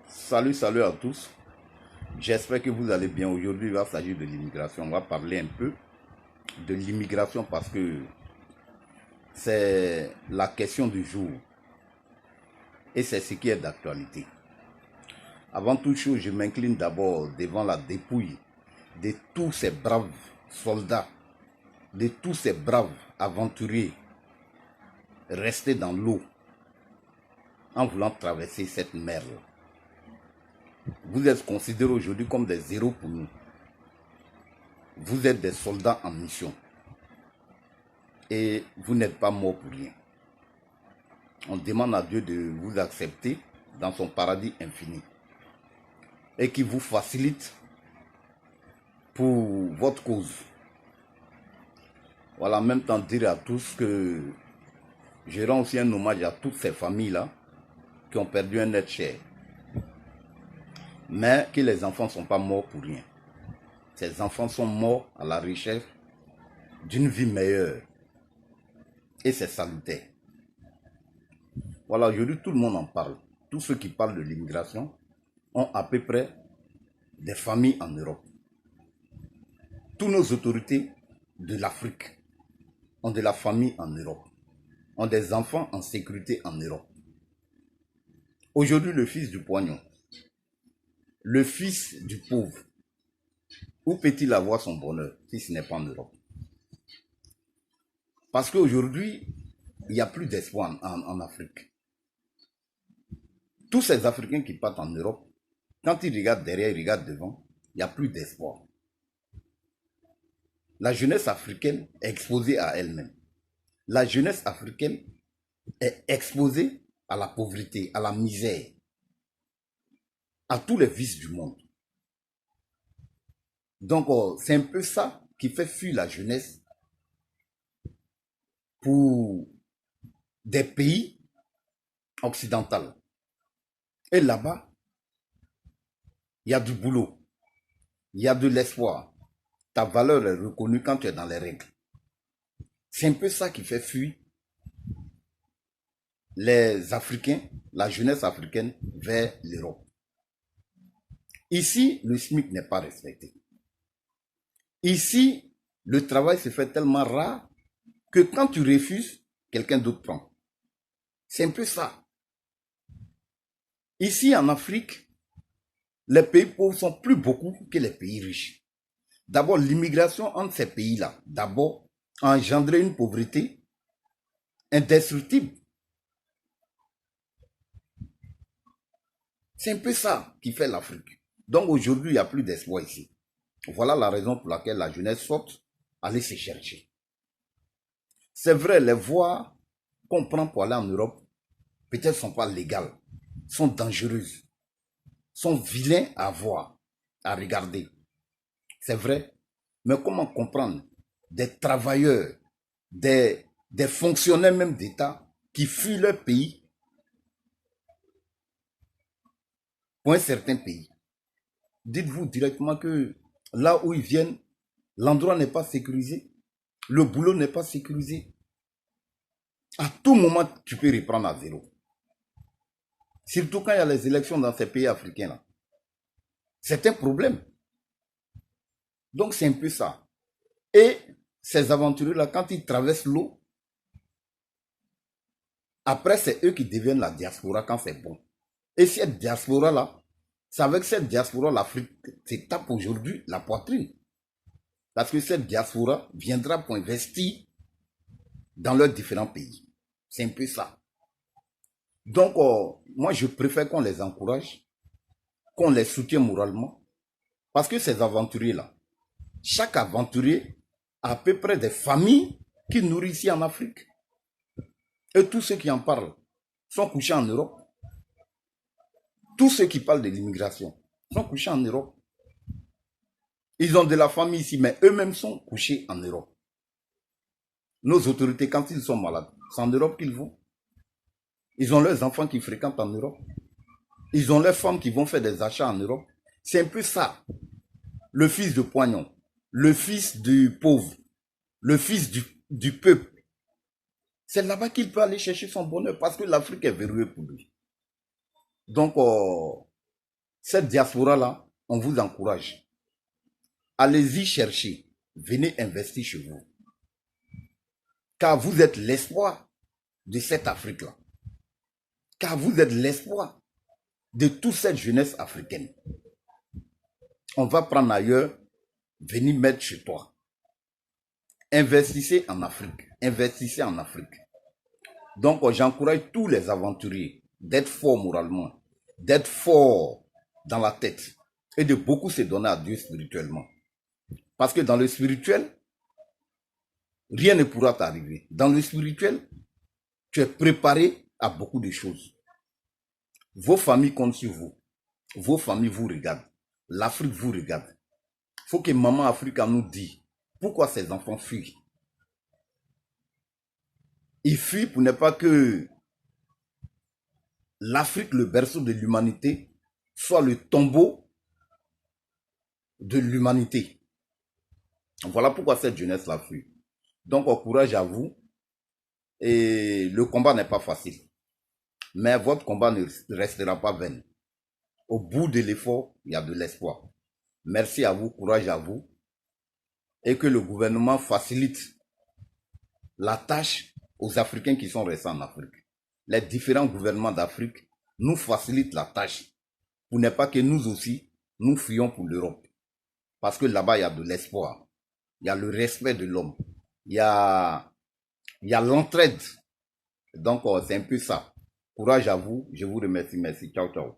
Salut, salut à tous. J'espère que vous allez bien. Aujourd'hui, il va s'agir de l'immigration. On va parler un peu de l'immigration parce que c'est la question du jour et c'est ce qui est d'actualité. Avant toute chose, je m'incline d'abord devant la dépouille de tous ces braves soldats, de tous ces braves aventuriers restés dans l'eau en voulant traverser cette mer. Vous êtes considérés aujourd'hui comme des héros pour nous. Vous êtes des soldats en mission. Et vous n'êtes pas morts pour rien. On demande à Dieu de vous accepter dans son paradis infini et qui vous facilite pour votre cause. Voilà, en même temps dire à tous que je rends aussi un hommage à toutes ces familles-là qui ont perdu un être cher. Mais que les enfants ne sont pas morts pour rien. Ces enfants sont morts à la recherche d'une vie meilleure. Et c'est salutaire. Voilà, aujourd'hui tout le monde en parle. Tous ceux qui parlent de l'immigration ont à peu près des familles en Europe. Toutes nos autorités de l'Afrique ont de la famille en Europe, ont des enfants en sécurité en Europe. Aujourd'hui, le fils du poignon, le fils du pauvre, où peut-il avoir son bonheur si ce n'est pas en Europe? Parce qu'aujourd'hui, il n'y a plus d'espoir en Afrique. Tous ces Africains qui partent en Europe, quand ils regardent derrière, ils regardent devant, il n'y a plus d'espoir. La jeunesse africaine est exposée à elle-même. La jeunesse africaine est exposée à la pauvreté, à la misère, à tous les vices du monde. Donc, c'est un peu ça qui fait fuir la jeunesse pour des pays occidentaux. Et là-bas, il y a du boulot, il y a de l'espoir. Ta valeur est reconnue quand tu es dans les règles. C'est un peu ça qui fait fuir les Africains, la jeunesse africaine vers l'Europe. Ici, le SMIC n'est pas respecté. Ici, le travail se fait tellement rare que quand tu refuses, quelqu'un d'autre prend. C'est un peu ça. Ici, en Afrique, les pays pauvres sont plus beaucoup que les pays riches. D'abord, l'immigration entre ces pays-là, d'abord, a engendré une pauvreté indestructible. C'est un peu ça qui fait l'Afrique. Donc aujourd'hui, il n'y a plus d'espoir ici. Voilà la raison pour laquelle la jeunesse saute, aller se chercher. C'est vrai, les voies qu'on prend pour aller en Europe, peut-être ne sont pas légales, sont dangereuses, sont vilains à voir, à regarder. C'est vrai. Mais comment comprendre des travailleurs, des fonctionnaires même d'État qui fuient leur pays pour un certain pays? Dites-vous directement que là où ils viennent, l'endroit n'est pas sécurisé, le boulot n'est pas sécurisé. À tout moment, tu peux reprendre à zéro. Surtout quand il y a les élections dans ces pays africains-là. C'est un problème. Donc c'est un peu ça. Et ces aventuriers-là, quand ils traversent l'eau, après c'est eux qui deviennent la diaspora quand c'est bon. Et cette diaspora-là, c'est avec cette diaspora l'Afrique se tape aujourd'hui la poitrine. Parce que cette diaspora viendra pour investir dans leurs différents pays. C'est un peu ça. Donc, moi, je préfère qu'on les encourage, qu'on les soutienne moralement. Parce que ces aventuriers-là, chaque aventurier a à peu près des familles qui nourrissent ici en Afrique. Et tous ceux qui en parlent sont couchés en Europe. Tous ceux qui parlent de l'immigration sont couchés en Europe. Ils ont de la famille ici, mais eux-mêmes sont couchés en Europe. Nos autorités, quand ils sont malades, c'est en Europe qu'ils vont. Ils ont leurs enfants qui fréquentent en Europe. Ils ont leurs femmes qui vont faire des achats en Europe. C'est un peu ça. Le fils de Poignon, le fils du pauvre, le fils du peuple. C'est là-bas qu'il peut aller chercher son bonheur parce que l'Afrique est verrouillée pour lui. Donc, Cette diaspora-là, on vous encourage. Allez-y chercher. Venez investir chez vous. Car vous êtes l'espoir de cette Afrique-là. Car vous êtes l'espoir de toute cette jeunesse africaine. On va prendre ailleurs, venir mettre chez toi. Investissez en Afrique. Investissez en Afrique. Donc, j'encourage tous les aventuriers d'être forts moralement, d'être forts dans la tête et de beaucoup se donner à Dieu spirituellement. Parce que dans le spirituel, rien ne pourra t'arriver. Dans le spirituel, tu es préparé à beaucoup de choses. Vos familles comptent sur vous. Vos familles vous regardent. L'Afrique vous regarde. Il faut que Maman Africa nous dise pourquoi ces enfants fuient. Ils fuient pour ne pas que l'Afrique, le berceau de l'humanité, soit le tombeau de l'humanité. Voilà pourquoi cette jeunesse-là fuit. Donc, courage à vous. Et le combat n'est pas facile. Mais votre combat ne restera pas vain. Au bout de l'effort, il y a de l'espoir. Merci à vous, courage à vous. Et que le gouvernement facilite la tâche aux Africains qui sont restés en Afrique. Les différents gouvernements d'Afrique nous facilitent la tâche pour ne pas que nous aussi, nous fuyions pour l'Europe. Parce que là-bas, il y a de l'espoir. Il y a le respect de l'homme. Il y a l'entraide. Donc, c'est un peu ça. Courage à vous. Je vous remercie. Merci. Ciao, ciao.